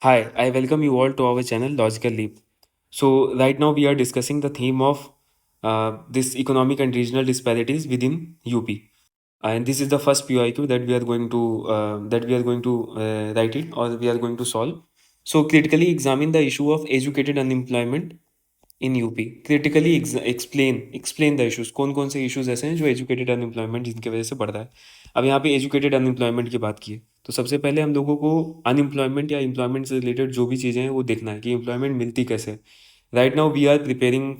Hi, I welcome you all to our channel Logical Leap. So, right now we are discussing the theme of this economic and regional disparities within UP, and this is the first PYQ that we are going to write it or we are going to solve. So, critically examine the issue of educated unemployment in UP critically explain the issues कौन कौन से issues ऐसे हैं जो educated unemployment जिनकी वजह से बढ़ रहा है। अब यहाँ पे एजुकेटेड अनएम्प्लॉयमेंट की बात की है तो सबसे पहले हम लोगों को अनएम्प्लॉयमेंट या एम्प्लॉयमेंट से रिलेटेड जो भी चीज़ें हैं वो देखना है कि एम्प्लॉयमेंट मिलती कैसे है। Right now we are preparing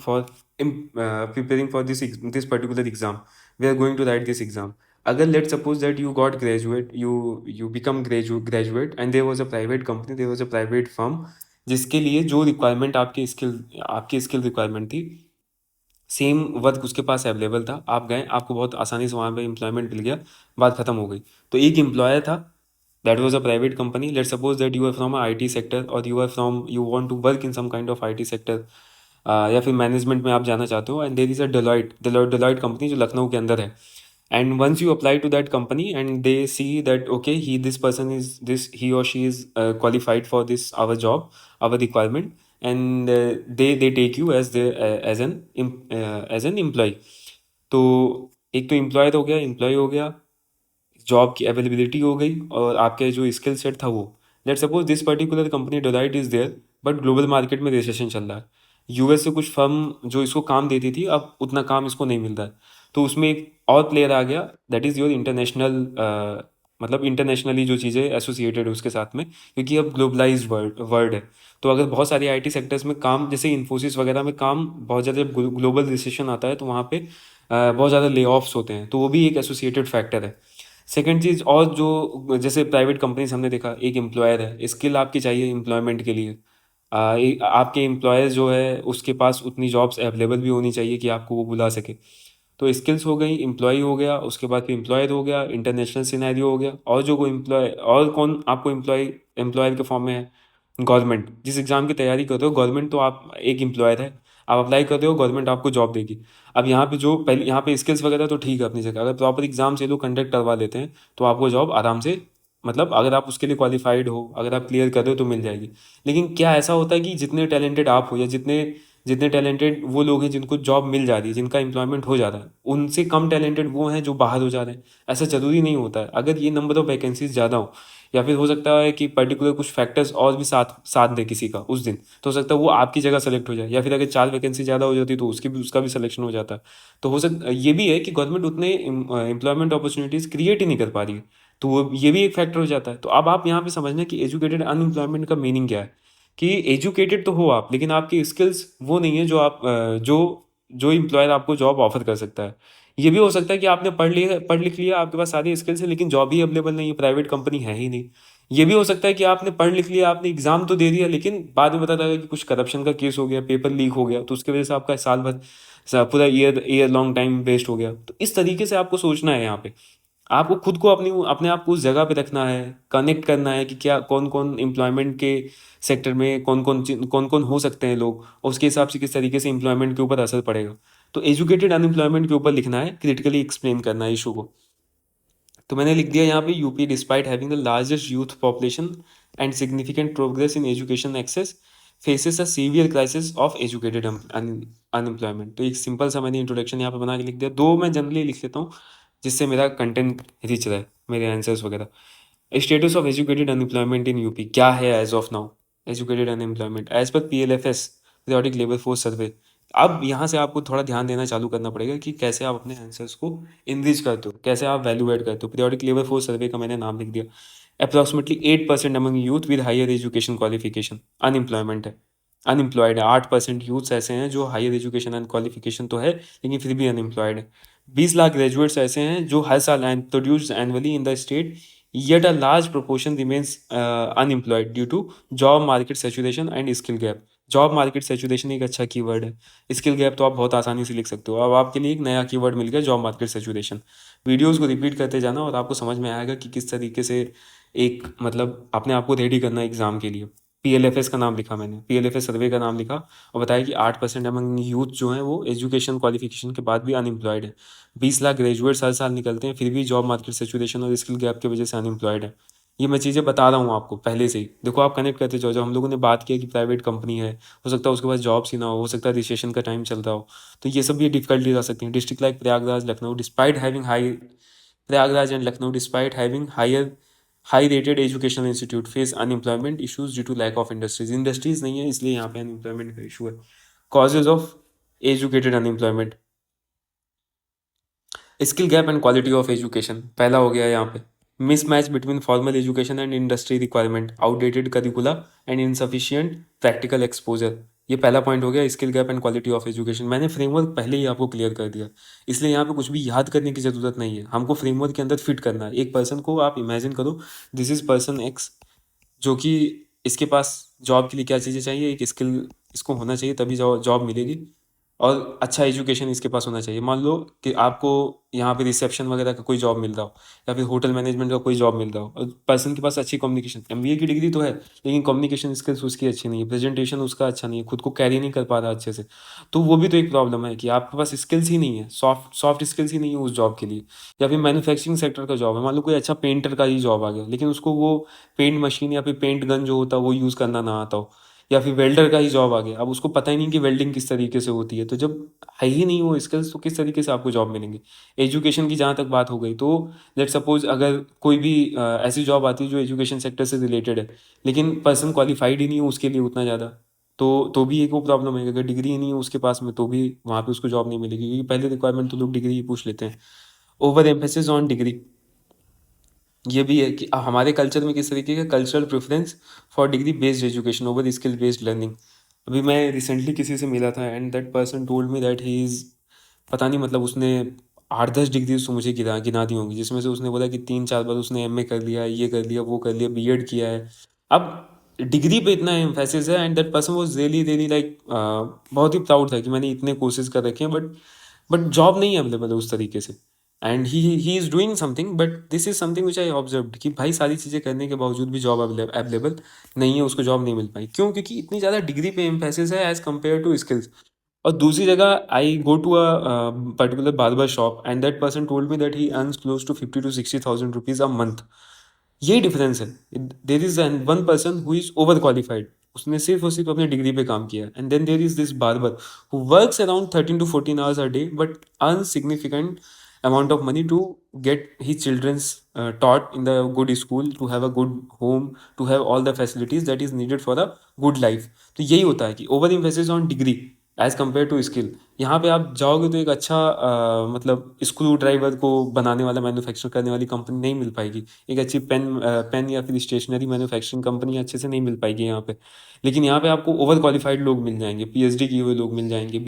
for this particular exam. We are going to write this exam. अगर let suppose that you got graduate you become graduate and there was a private company, there was a private firm जिसके लिए जो requirement आपकी skill requirement थी, same work उसके पास available था, आप गए, आपको बहुत आसानी से वहाँ पे एम्प्लॉयमेंट मिल गया, बात खत्म हो गई। तो एक एम्प्लॉयर था, that was a private company. Let suppose that you are from IT sector और you want to work in some kind of IT sector, या फिर मैनेजमेंट में आप जाना चाहते हो, and there is a Deloitte company जो लखनऊ के अंदर है। And once you apply to that company and they see that okay, he or she is qualified for this our job, our requirement, and they take you as the as an employee. तो एक तो employ हो गया, job की availability हो गई और आपके जो स्किल सेट था वो। Let suppose this particular company Deloitte is there, but global market में रिसेशन चल रहा है। US से कुछ फर्म जो इसको काम देती थी अब उतना काम इसको नहीं मिल रहा है, तो उसमें एक और प्लेयर आ गया, दैट इज़ योर इंटरनेशनल, मतलब इंटरनेशनली जो चीज़ें एसोसिएटेड है उसके साथ में, क्योंकि अब ग्लोबलाइज वर्ल्ड है। तो अगर बहुत सारे IT सेक्टर्स में काम, जैसे इन्फोसिस वगैरह में काम बहुत ज़्यादा, जब ग्लोबल रिसेशन आता है तो वहाँ पे बहुत ज़्यादा ले ऑफ्स होते हैं, तो वो भी एक एसोसिएटेड फैक्टर है। सेकंड चीज़, और जो जैसे प्राइवेट कंपनीज हमने देखा, एक एम्प्लॉयर है, स्किल आपकी चाहिए एम्प्लॉयमेंट के लिए। आपके एम्प्लॉयर जो है उसके पास उतनी जॉब्स अवेलेबल भी होनी चाहिए कि आपको वो बुला सके। तो स्किल्स हो गई, एम्प्लॉय हो गया, उसके बाद फिर एम्प्लॉयर हो गया, इंटरनेशनल सिनेरियो हो गया, और जो कोई एम्प्लॉय और कौन आपको एम्प्लॉयर के फॉर्म में है, गवर्नमेंट। जिस एग्ज़ाम की तैयारी कर रहे हो, गवर्नमेंट तो आप एक एम्प्लॉयर है, आप अप्लाई कर रहे हो, गवर्नमेंट आपको जॉब देगी। अब यहाँ पे जो पहले यहाँ पे स्किल्स वगैरह तो ठीक है अपनी जगह, अगर प्रॉपर एग्जाम से लोग कंडक्ट करवा लेते हैं तो आपको जॉब आराम से, मतलब अगर आप उसके लिए क्वालिफाइड हो, अगर आप क्लियर कर रहे हो तो मिल जाएगी। लेकिन क्या ऐसा होता है कि जितने टैलेंटेड आप हो या जितने जितने टैलेंटेड वो लोग हैं जिनको जॉब मिल जा रही है, जिनका एम्प्लॉयमेंट हो जा रहा है, उनसे कम टैलेंटेड वो हैं जो बाहर हो जा रहे हैं? ऐसा ज़रूरी नहीं होता है। अगर ये नंबर ऑफ़ वैकेंसीज ज़्यादा हो, या फिर हो सकता है कि पर्टिकुलर कुछ फैक्टर्स और भी साथ साथ दे किसी का उस दिन, तो हो सकता है वो आपकी जगह सेलेक्ट हो जाए, या फिर अगर 4 वैकेंसी ज़्यादा हो जाती तो उसका भी सिलेक्शन हो जाता है। तो हो सकता ये भी है कि गवर्नमेंट उतने एम्प्लॉयमेंट अपॉर्चुनिटीज़ क्रिएट ही नहीं कर पा रही है, तो वो ये भी एक फैक्टर हो जाता है। तो अब आप यहाँ पे समझना कि एजुकेटेड अनएम्प्लॉयमेंट का मीनिंग क्या है, कि एजुकेटेड तो हो आप, लेकिन आपकी स्किल्स वो नहीं है जो जो एम्प्लॉयर आपको जॉब ऑफर कर सकता है। ये भी हो सकता है कि आपने पढ़ लिख लिया, आपके पास सारी स्किल्स है, लेकिन जॉब ही अवेलेबल नहीं है, प्राइवेट कंपनी है ही नहीं। ये भी हो सकता है कि आपने पढ़ लिख लिया, आपने एग्जाम तो दे दिया, लेकिन बाद में पता लगा कि कुछ करप्शन का केस हो गया, पेपर लीक हो गया, तो उसकी वजह से आपका साल भर पूरा ईयर लॉन्ग टाइम वेस्ट हो गया। तो इस तरीके से आपको सोचना है यहाँ पे। आपको खुद को अपने आप को उस जगह पे रखना है, कनेक्ट करना है कि क्या कौन कौन एम्प्लॉयमेंट के सेक्टर में कौन कौन हो सकते हैं लोग, और उसके हिसाब से किस तरीके से एम्प्लॉयमेंट के ऊपर असर पड़ेगा। तो एजुकेटेड अनएम्प्लॉयमेंट के ऊपर लिखना है, क्रिटिकली एक्सप्लेन करना है इशू को। तो मैंने लिख दिया यहाँ पे, UP despite having the largest youth population and significant progress in education access faces a severe crisis of educated unemployment. तो एक सिंपल सा मैंने इंट्रोडक्शन यहाँ पे बना के लिख दिया। दो मैं जनरली लिख लेता हूँ जिससे मेरा कंटेंट रिच रहे, मेरे आंसर्स वगैरह। Status of educated unemployment in UP क्या है as of now? Educated unemployment as पर PLFS, periodic labour force survey. अब यहाँ से आपको थोड़ा ध्यान देना चालू करना पड़ेगा कि कैसे आप अपने आंसर्स को इनरिच करते हो, कैसे आप वैल्यू ऐड करते हो। पीरियोडिक लेबर फोर्स सर्वे का मैंने नाम लिख दिया। Approximately 8% among youth with higher education qualification unemployment है, अनएम्प्लॉयड है। 8% यूथ्स ऐसे हैं जो हायर एजुकेशन एंड क्वालिफिकेशन तो है लेकिन फिर भी अनएम्प्लॉयड है। 20 लाख ग्रेजुएट्स ऐसे हैं जो हर साल produce annually in the state, yet a large proportion remains unemployed due to job market saturation and skill gap। Job market saturation एक अच्छा कीवर्ड है, स्किल गैप तो आप बहुत आसानी से लिख सकते हो। अब आपके लिए एक नया कीवर्ड मिल गया, जॉब मार्केट सेचुरेशन। वीडियोस को रिपीट करते जाना और आपको समझ में आएगा कि किस तरीके से एक, मतलब अपने आप को रेडी करना है एग्जाम के लिए। PLFS का नाम लिखा मैंने, PLFS सर्वे का नाम लिखा और बताया कि 8% अमंग यूथ जो हैं वो एजुकेशन क्वालिफिकेशन के बाद भी अनएम्प्लॉयड है। 20 लाख ग्रेजुएट्स हर साल निकलते हैं फिर भी जॉब मार्केट सेचुरेशन और स्किल गैप की वजह से अनएम्प्लॉयड है। ये मैं चीज़ें बता रहा हूँ आपको पहले से ही। देखो आप कनेक्ट करते जाओ, जब हम लोगों ने बात किया कि प्राइवेट कंपनी है, हो सकता है उसके पास जॉब्स ही ना हो सकता है रिसेशन का टाइम चल रहा हो, तो ये सब भी डिफिकल्टीज आ सकती हैं। District like Prayagraj, Lucknow, despite having high Prayagraj and Lucknow despite having higher high rated educational institute face unemployment issues due to lack of industries. Industries नहीं है इसलिए यहाँ पे अनएम्प्लॉयमेंट का इशू है। Causes of educated unemployment, skill gap and quality of education पहला हो गया यहाँ पे। Mismatch between formal education and industry requirement, outdated curricula and insufficient practical exposure. ये पहला पॉइंट हो गया skill gap and quality of education. मैंने फ्रेमवर्क पहले ही आपको क्लियर कर दिया, इसलिए यहाँ पे कुछ भी याद करने की ज़रूरत नहीं है, हमको फ्रेमवर्क के अंदर फिट करना है। एक पर्सन को आप इमेजिन करो, दिस इज पर्सन एक्स, जो कि इसके पास जॉब के लिए क्या चीज़ें चाहिए, एक स्किल इसको होना चाहिए तभी जॉब मिलेगी, और अच्छा एजुकेशन इसके पास होना चाहिए। मान लो कि आपको यहाँ पे रिसेप्शन वगैरह का कोई जॉब मिल रहा हो, या फिर होटल मैनेजमेंट का कोई जॉब मिल रहा हो, और पर्सन के पास अच्छी कम्युनिकेशन, एमबीए की डिग्री तो है लेकिन कम्युनिकेशन स्किल्स उसकी अच्छी नहीं है, प्रेजेंटेशन उसका अच्छा नहीं है, खुद को कैरी नहीं कर पा रहा अच्छे से, तो वो भी तो एक प्रॉब्लम है कि आपके पास स्किल्स ही नहीं है, सॉफ्ट सॉफ्ट स्किल्स ही नहीं है उस जॉब के लिए। या फिर मैन्युफैक्चरिंग सेक्टर का जॉब है, मान लो कोई अच्छा पेंटर का ही जॉब आ गया, लेकिन उसको वो पेंट मशीन या फिर पेंट गन जो होता है वो यूज़ करना ना आता हो, या फिर वेल्डर का ही जॉब आ गया, अब उसको पता ही नहीं कि वेल्डिंग किस तरीके से होती है, तो जब है ही नहीं वो स्किल्स तो किस तरीके से आपको जॉब मिलेंगे। एजुकेशन की जहाँ तक बात हो गई, तो लेट सपोज अगर कोई भी ऐसी जॉब आती है जो एजुकेशन सेक्टर से रिलेटेड है, लेकिन पर्सन क्वालिफाइड ही नहीं हो उसके लिए उतना ज़्यादा, तो भी एक वो प्रॉब्लम है कि अगर डिग्री ही नहीं है उसके पास में तो भी वहाँ पे उसको जॉब नहीं मिलेगी, क्योंकि पहले रिक्वायरमेंट तो लोग डिग्री ही पूछ लेते हैं। ओवर एम्फेसिस ऑन डिग्री, ये भी है कि हमारे कल्चर में किस तरीके का cultural preference for degree based education over skill based learning. अभी मैं रिसेंटली किसी से मिला था and that person told me that he is, पता नहीं मतलब उसने 8-10 डिग्रीज तो मुझे गिना गिना दी होंगी, जिसमें से उसने बोला कि 3-4 बार उसने एमए कर लिया, ये कर लिया, वो कर लिया, बीएड किया है। अब डिग्री पे इतना एम्फेसिस है and that person was really really like, बहुत ही प्राउड था कि मैंने इतने कोर्सेज कर रखे हैं, बट जॉब नहीं अवेलेबल है उस तरीके से। And he is doing something, but this is something which I observed कि भाई सारी चीज़ें करने के बावजूद भी जॉब अवेलेबल नहीं है, उसको जॉब नहीं मिल पाई। क्यों? क्योंकि इतनी ज़्यादा डिग्री पे एम्फेसिस है एज कम्पेयर टू स्किल्स। और दूसरी जगह I go to a particular barber shop and that person told me that he earns close to 50,000 to 60,000 rupees a month. यही डिफरेंस है। There is one person who is over qualified, उसने सिर्फ और सिर्फ अपनी डिग्री पे काम किया, and then there is this barber who works around 13 to 14 hours a day but earns significant amount of money to get his children's taught in the good school, to have a good home, to have all the facilities that is needed for a good life। तो यही होता है कि over emphasis on degree as compare to skill. यहाँ पे आप जाओगे तो एक अच्छा मतलब स्क्रू ड्राइवर को बनाने वाला, मैन्युफैक्चर करने वाली कंपनी नहीं मिल पाएगी, एक अच्छी पेन या फिर स्टेशनरी मैन्युफैक्चरिंग कंपनी अच्छे से नहीं मिल पाएगी यहाँ पे। लेकिन यहाँ पे आपको ओवर क्वालिफाइड लोग मिल जाएंगे, पीएचडी किए हुए लोग मिल जाएंगे,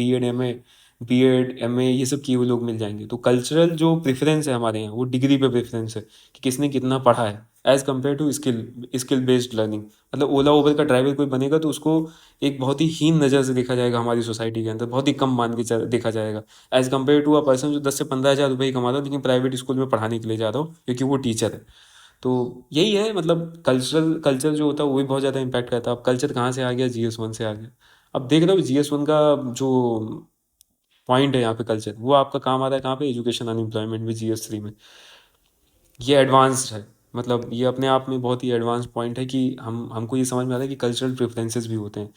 बीएड एमए ये सब किए हुए लोग मिल जाएंगे। तो कल्चरल जो प्रेफरेंस है हमारे यहाँ वो डिग्री पे प्रेफरेंस है कि किसने कितना पढ़ा है as compare to skill based learning. मतलब ओला उबर का ड्राइवर कोई बनेगा तो उसको एक बहुत ही हीन नज़र से देखा जाएगा हमारी सोसाइटी के अंदर, बहुत ही कम मान के देखा जाएगा as compare to a person जो 10 से 15 हज़ार रुपये ही कमा रहा हो लेकिन प्राइवेट स्कूल में पढ़ाने के लिए जा रहा हो क्योंकि वो टीचर है। तो यही है, मतलब कल्चर जो होता है वो भी बहुत ज़्यादा इम्पैक्ट करता है। अब कल्चर कहाँ से आ गया? जीएस 1 से आ गया। अब देख रहे हो जीएस 1 का जो पॉइंट है यहाँ पे कल्चर, वो आपका काम आ रहा है कहाँ पे? एजुकेशन अनएम्प्लॉयमेंट में जीएस 3 में। ये एडवांस्ड है, मतलब ये अपने आप में बहुत ही एडवांस पॉइंट है कि हमको ये समझ में आता है कि कल्चरल प्रेफरेंसेस भी होते हैं।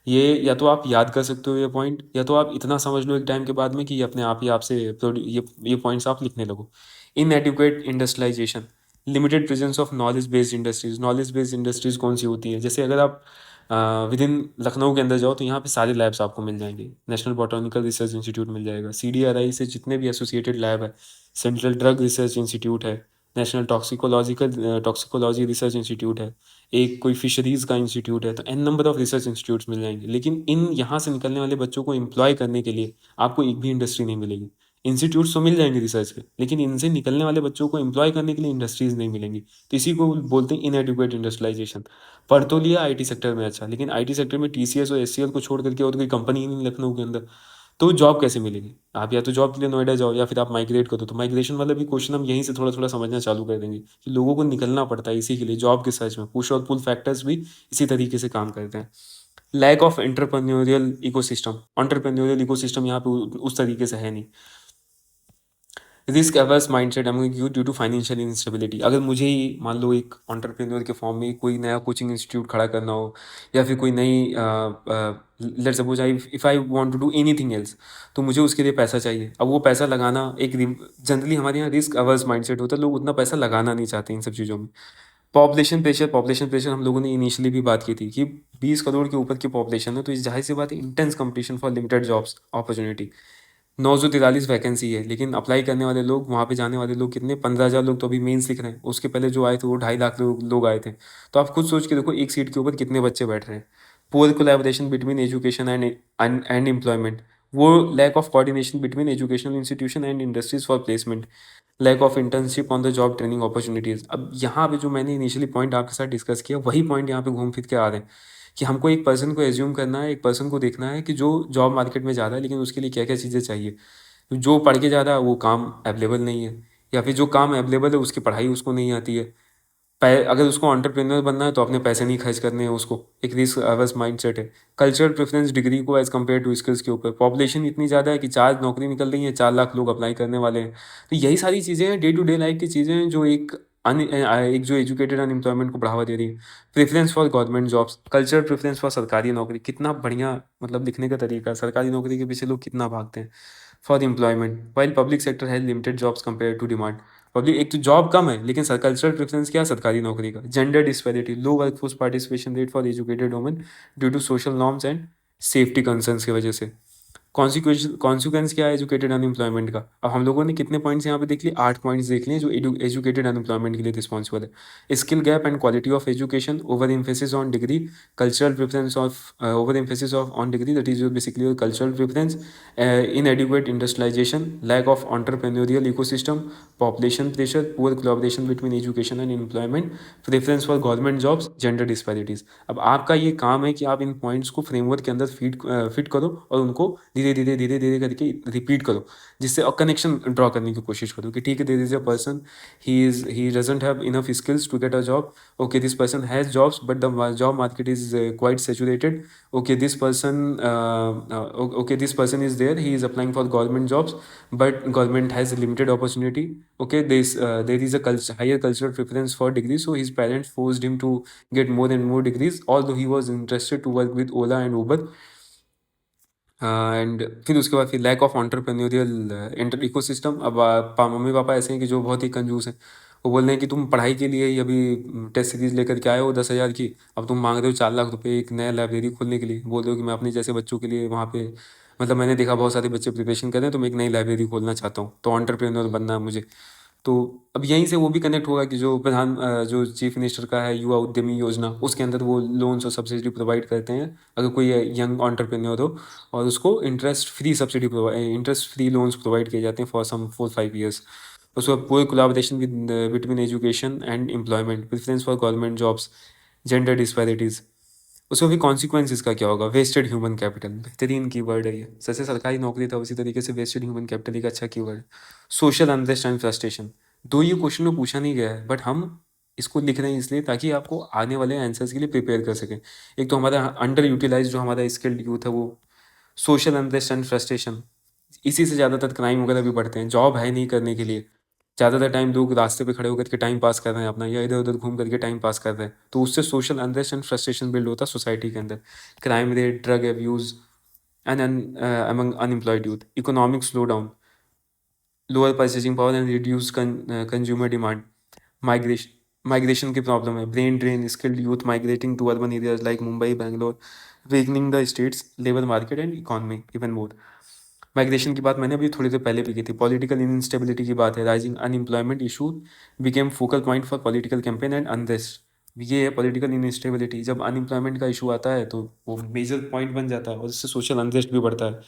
ये या तो आप याद कर सकते हो ये पॉइंट, या तो आप इतना समझ लो एक टाइम के बाद में कि ये अपने आप ही आपसे ये पॉइंट्स आप लिखने लगो। Inadequate industrialisation, limited presence of knowledge based industries. Knowledge based industries कौन सी होती है? जैसे अगर आप विद इन लखनऊ के अंदर जाओ तो यहाँ पे सारे लैब्स आपको मिल जाएंगे। नेशनल बॉटनिकल रिसर्च इंस्टीट्यूट मिल जाएगा, सीडीआरआई से जितने भी एसोसिएटेड लैब है, सेंट्रल ड्रग रिसर्च इंस्टीट्यूट है, नेशनल टॉक्सिकोलॉजी रिसर्च इंस्टीट्यूट है, एक कोई फिशरीज़ का इंस्टीट्यूट है, तो an number of research institutes मिल जाएंगे। लेकिन इन यहाँ से निकलने वाले बच्चों को एम्प्लॉय करने के लिए आपको एक भी इंडस्ट्री नहीं मिलेगी। इंस्टीट्यूट्स तो मिल जाएंगे रिसर्च के, लेकिन इनसे निकलने वाले बच्चों को एम्प्लॉय करने के लिए इंडस्ट्रीज नहीं मिलेंगी। तो इसी को बोलते हैं इनएडुकेट इंडस्ट्रियलाइजेशन। पढ़ तो लिया आईटी सेक्टर में अच्छा, लेकिन आईटी सेक्टर में टीसीएस और एचसीएल को छोड़ करके और कोई कंपनी ही नहीं लखनऊ के अंदर, तो जॉब कैसे मिलेगी? आप या तो जॉब के लिए नोएडा जाओ या फिर आप माइग्रेट करो। तो माइग्रेशन वाला भी क्वेश्चन हम यहीं से थोड़ा थोड़ा समझना चालू कर देंगे कि लोगों को निकलना पड़ता है इसी के लिए, जॉब के सर्च में। पुश और पुल फैक्टर्स भी इसी तरीके से काम करते हैं। Lack of entrepreneurial ecosystem, entrepreneurial ecosystem यहाँ पे उस तरीके से है नहीं। Risk averse mindset among youth due to financial instability. अगर मुझे ही मान लो एक एंटरप्रेन्योर के फॉर्म में कोई नया कोचिंग इंस्टीट्यूट खड़ा करना हो, या फिर कोई नई let's suppose I if I want to do anything else, तो मुझे उसके लिए पैसा चाहिए। अब वो पैसा लगाना एक जनरली हमारे यहाँ रिस्क अवर्स माइंडसेट होता है, लोग उतना पैसा लगाना नहीं चाहते इन सब चीज़ों में। पॉपुलेशन प्रेशर हम लोगों ने इनिशियली भी बात की थी कि 20 करोड़ के ऊपर की पॉपुलेशन है, तो इस जाहिर सी बात है intense competition for limited jobs opportunity. 943 vacancy है, लेकिन अप्लाई करने वाले लोग, वहाँ पे जाने वाले लोग कितने, 15,000 लोग तो अभी मेंस लिख रहे हैं। उसके पहले जो आए थे वो 2.5 लाख लोग आए थे। तो आप खुद सोच के देखो एक सीट के ऊपर कितने बच्चे बैठ रहे हैं। Poor collaboration between education and employment, वो lack of coordination between educational institution and industries for placement, lack of internship on the job training opportunities. अब यहाँ पे जो मैंने इनिशियली पॉइंट आपके साथ डिस्कस किया, वही पॉइंट यहाँ पे घूम फिर के आ रहे हैं कि हमको एक पर्सन को एज्यूम करना है, एक पर्सन को देखना है कि जो जॉब मार्केट में जा रहा है, लेकिन उसके लिए क्या क्या चीज़ें चाहिए। जो पढ़ के जा रहा है वो काम अवेलेबल नहीं है, या फिर जो काम अवेलेबल है उसकी पढ़ाई उसको नहीं आती है। अगर उसको एंटरप्रेन्योर बनना है तो अपने पैसे नहीं खर्च करने हैं उसको, एक रिस्क अवर्स माइंडसेट है। कल्चरल प्रेफरेंस डिग्री को एज कम्पेयर टू स्किल्स के ऊपर, पॉपुलेशन इतनी ज़्यादा है कि 4 नौकरी निकल रही हैं, 4 लाख लोग अप्लाई करने वाले हैं। तो यही सारी चीज़ें हैं, डे टू डे लाइफ की चीज़ें हैं, जो एक जो एजुकेटेड अनएम्प्लॉयमेंट को बढ़ावा दे रही है। Preference for government jobs, cultural preference for सरकारी नौकरी, कितना बढ़िया मतलब लिखने का तरीका, सरकारी नौकरी के पीछे लोग कितना भागते हैं। For employment, while public sector has limited jobs compare to demand. Public एक तो जॉब कम है, लेकिन कल्चरल प्रेफरेंस क्या है, सरकारी नौकरी का। Gender disparity, low workforce participation rate for educated women due to social norms and safety concerns की वजह से। कॉन्सिक्वेंस क्या है एजुकेटेड अनएम्प्लॉयमेंट का। अब हम लोगों ने कितने पॉइंट्स यहाँ पे देख लिए, 8 पॉइंट्स देख लिए जो एजुकेटेड अनएम्प्लॉयमेंट के लिए रिस्पॉन्सिबल है। Skill gap and quality of education, over emphasis on degree, cultural preference of over emphasis of on degree, that is basically cultural preference, inadequate industrialization, lack of entrepreneurial ecosystem, population pressure, poor collaboration between education and employment, preference for government jobs, gender disparities। अब आपका ये काम है कि आप इन points को framework के अंदर फिट करो और उनको धीरे धीरे धीरे धीरे करके रिपीट करो, जिससे और कनेक्शन ड्रॉ करने की कोशिश करो कि ठीक है, there is a person, he doesn't have enough skills to get a job. Okay, this person has jobs but the job market is quite saturated. Okay, this person is there, he is applying for government jobs, but government has a limited opportunity. Okay, there is a higher cultural preference for degrees, so his parents forced him to get more and more degrees, although he was interested to work with Ola and Uber। And फिर उसके बाद फिर lack of entrepreneurial inter ecosystem. अब mummy papa ऐसे हैं कि जो बहुत ही कंजूस हैं, वो बोल रहे हैं कि तुम पढ़ाई के लिए ही अभी टेस्ट सीरीज लेकर के आए हो 10,000 की, अब तुम मांग रहे हो 4 लाख रुपए एक नया लाइब्रेरी खोलने के लिए। बोल रहे हो कि मैं अपने जैसे बच्चों के लिए वहाँ पे, मतलब मैंने देखा बहुत सारे बच्चे प्रिपरेशन कर रहे हैं, तो मैं एक नई लाइब्रेरी खोलना चाहता हूँ, तो एंटरप्रेन्योर बनना है मुझे। तो अब यहीं से वो भी कनेक्ट होगा कि जो चीफ मिनिस्टर का है युवा उद्यमी योजना, उसके अंदर वो लोन्स और सब्सिडी प्रोवाइड करते हैं अगर कोई यंग एंटरप्रेन्योर हो, और उसको इंटरेस्ट फ्री लोन्स प्रोवाइड किए जाते हैं फॉर सम 4-5 ईयर्स। उसके बाद पूरे collaboration with between education and employment, preference for government jobs, gender disparities. उसका भी कॉन्सिक्वेंस इसका क्या होगा, वेस्टेड ह्यूमन कैपिटल, बेहतरीन कीवर्ड है ये। जैसे सरकारी नौकरी था उसी तरीके से वेस्टेड ह्यूमन कैपिटल एक अच्छा कीवर्ड है। सोशल अनरेस्ट एंड फ्रस्ट्रेशन, दो ये क्वेश्चन में पूछा नहीं गया है, बट हम इसको लिख रहे हैं इसलिए ताकि आपको आने वाले आंसर्स के लिए प्रिपेयर कर सकें। एक तो हमारा अंडर यूटिलाइज जो हमारा स्किल्ड यूथ है वो, सोशल अनरेस्ट एंड फ्रस्ट्रेशन, इसी से ज़्यादातर क्राइम वगैरह भी बढ़ते हैं। जॉब है नहीं करने के लिए, ज़्यादातर टाइम लोग रास्ते पे खड़े होकर के टाइम पास कर रहे हैं अपना, या इधर उधर घूम करके टाइम पास कर रहे हैं, तो उससे social unrest and frustration build होता है सोसाइटी के अंदर। Crime rate, drug abuse and among unemployed youth, economic slow down, lower purchasing power and reduce consumer demand, migration की प्रॉब्लम है, brain drain, skilled youth migrating to urban areas like Mumbai, Bangalore, weakening the state's labor market and economy even more। माइग्रेशन की बात मैंने अभी थोड़ी देर पहले भी की थी। पॉलिटिकल इंस्टेबिलिटी की बात है, rising unemployment issue became focal point for political campaign and unrest. ये है पॉलिटिकल इंस्टेबिलिटी, जब अनएम्प्लॉयमेंट का इशू आता है तो वो मेजर पॉइंट बन जाता है और इससे सोशल अनरेस्ट भी बढ़ता है।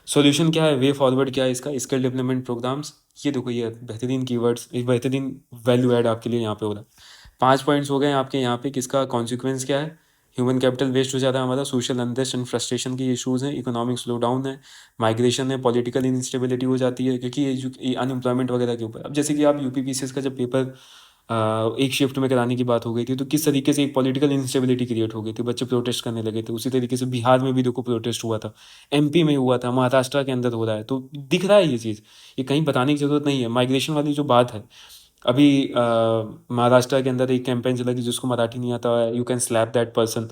सॉल्यूशन क्या है, वे फॉरवर्ड क्या है इसका, स्किल डेवलपमेंट प्रोग्राम्स। ये देखो ये बेहतरीन कीवर्ड्स, एक बेहतरीन वैल्यू ऐड आपके लिए यहाँ पे हो रहा है। 5 पॉइंट्स हो गए आपके यहाँ पे, किसका कॉन्सिक्वेंस क्या है, ह्यूमन कैपिटल वेस्ट हो जाता है हमारा, सोशल अनरेस्ट एंड फ्रस्ट्रेशन की इशूज़ हैं, इकोनॉमिक स्लो डाउन है, माइग्रेशन है, पॉलिटिकल इंस्टेबिलिटी हो जाती है क्योंकि ये अनएम्प्लॉयमेंट वगैरह के ऊपर। अब जैसे कि आप यूपी पीसीएस का जब पेपर एक शिफ्ट में कराने की बात हो गई थी, तो किस तरीके से एक पॉलिटिकल इंस्टेबिलिटी क्रिएट हो गई थी, बच्चे प्रोटेस्ट करने लगे थे। उसी तरीके से बिहार में भी देखो प्रोटेस्ट हुआ था, एमपी में हुआ था, महाराष्ट्र के अंदर हो रहा है, तो दिख रहा है ये चीज़। ये कहीं बताने की ज़रूरत नहीं है। माइग्रेशन वाली जो बात है, अभी महाराष्ट्र के अंदर एक कैंपेन चला कि जिसको मराठी नहीं आता है, you can slap that person.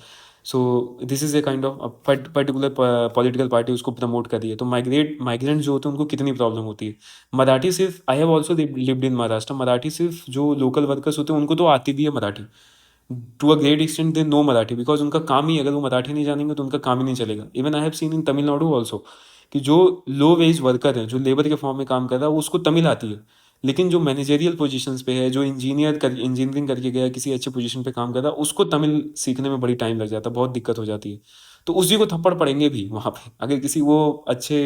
So this is a kind of particular political party उसको प्रमोट कर रही है। तो माइग्रेंट जो होते हैं उनको कितनी प्रॉब्लम होती है। मराठी सिर्फ, I have also lived in Maharashtra, Marathi सिर्फ जो लोकल वर्कर्स होते हैं उनको तो आती भी है Marathi, to a great extent they know Marathi, because उनका काम ही, अगर वो मराठी नहीं जानेंगे तो उनका काम ही नहीं चलेगा। Even I have seen in Tamil Nadu also कि जो लो वेज वर्कर है, जो लेबर के फॉर्म में काम कर रहा है, वो उसको तमिल आती है, लेकिन जो मैनेजेरियल पोजीशंस पे है, जो इंजीनियरिंग करके गया, किसी अच्छे पोजीशन पे काम कर रहा है, उसको तमिल सीखने में बड़ी टाइम लग जाता है, बहुत दिक्कत हो जाती है। तो उसी को थप्पड़ पड़ेंगे भी वहाँ पे, अगर किसी वो अच्छे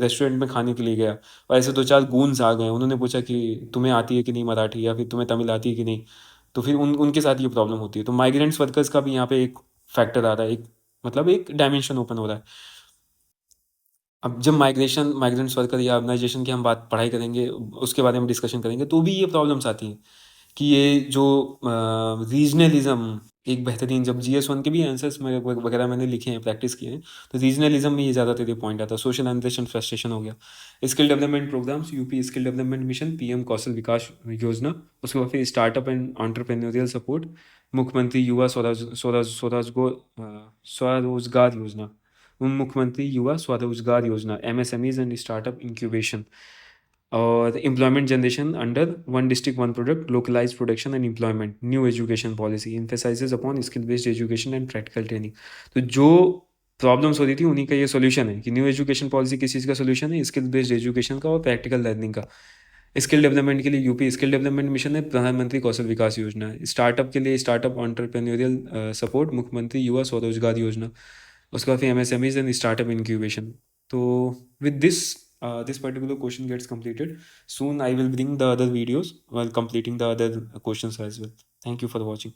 रेस्टोरेंट में खाने के लिए गया और ऐसे दो चार गूंज आ गए, उन्होंने पूछा कि तुम्हें आती है कि नहीं मराठी, या फिर तुम्हें तमिल आती है कि नहीं, तो फिर उनके साथ ये प्रॉब्लम होती है। तो माइग्रेंट्स वर्कर्स का भी यहाँ पे एक फैक्टर आ रहा है, एक मतलब एक डायमेंशन ओपन हो रहा है। अब जब माइग्रेंट्स वर्कर या ऑर्गेनाइजेशन की हम बात पढ़ाई करेंगे, उसके बारे में डिस्कशन करेंगे, तो भी ये प्रॉब्लम्स आती हैं कि ये जो रीजनलिज्म, एक बेहतरीन, जब GS1 के भी आंसर्स में वगैरह मैंने लिखे हैं, प्रैक्टिस किए हैं, तो रीजनलिज्म में ये ज़्यादातर ये पॉइंट आता है। सोशल अनरेस्ट एंड फ्रस्ट्रेशन हो गया। Skill development programs, UP skill development mission, PM Kaushal Vikas Yojana, उसके बाद फिर स्टार्टअप एंड एंटरप्रेन्योरियल सपोर्ट, मुख्यमंत्री युवा स्वरोजगार योजना, मुख्यमंत्री युवा स्वरोजगार योजना, MSMEs एंड स्टार्टअप इंक्यूबेशन, और employment generation under one district one product, localise production and employment, new education policy emphasises upon skill based education and practical training. तो जो प्रॉब्लम्स हो रही थी उन्हीं का ये सोल्यूशन है कि न्यू एजुकेशन पॉलिसी किस चीज़ का सोल्यूशन है, स्किल बेस्ड एजुकेशन का और प्रैक्टिकल लर्निंग का। स्किल डेवलपमेंट के लिए यूपी स्किल डेवलपमेंट मिशन है, प्रधानमंत्री कौशल विकास योजना है। स्टार्टअप के लिए स्टार्टअप एंटरप्रेन्योरियल सपोर्ट, मुख्यमंत्री युवा स्वरोजगार योजना। उसका फिर MSMEs एंड स्टार्टअप इंक्यूबेशन। तो with this particular question gets completed. Soon I will bring the other videos while completing the other questions as well. Thank you for watching.